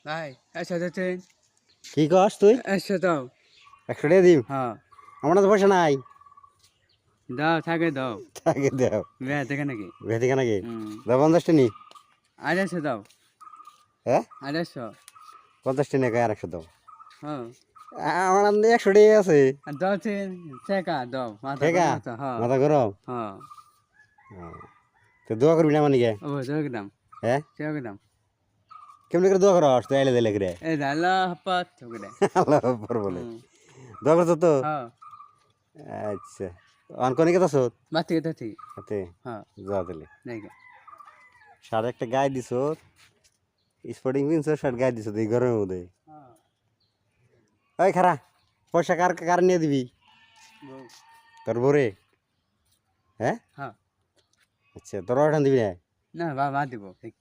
ভাই 100 দিন। কি কস তুই? 100 দাও। 100 টাকা দিম। হ্যাঁ আমার তো পয়সা নাই। দাও থাকে দাও। তাকে দেও। বেয়া দেখে নাকি? ভেদিকা নাকি? হুম। দাও 50 টা নি। 250 দাও। হ্যাঁ? 250। 50 টা নিয়ে আর 100 দাও। হ্যাঁ আমার আনন্দে 100 টাকা আছে। আর দাও টাকা দাও মাথা ঠিক গরম আছে? আছে হ্যাঁ মাথা গরম? হ্যাঁ তো দোয়া করবি না মানে কে? ও জগদাম হ্যাঁ? জগদাম কেমনে করে দোয়া করস তুই আইলে দিলে করে? এই আল্লাহ হাফাত জগদে আল্লাহ আকবার বলে। হুম দোয়া করছ তো? হ্যাঁ আচ্ছা। অন কোনে গেছস? বাতি কথা হাতে হ্যাঁ যা দিলে। নাকি শার্ট একটা গায়ে দিছ। স্পোর্টিং পিনছ শার্ট গায়ে দিছ এই গরমের মধ্যে। হ্যাঁ ওই খারা পয়সা কার কার নিয়ে দিবি? বউ তোর বরে? হ্যাঁ? হ্যাঁ আচ্ছা তোর অর্ডার দিবি না? না বাবা দিব ঠিক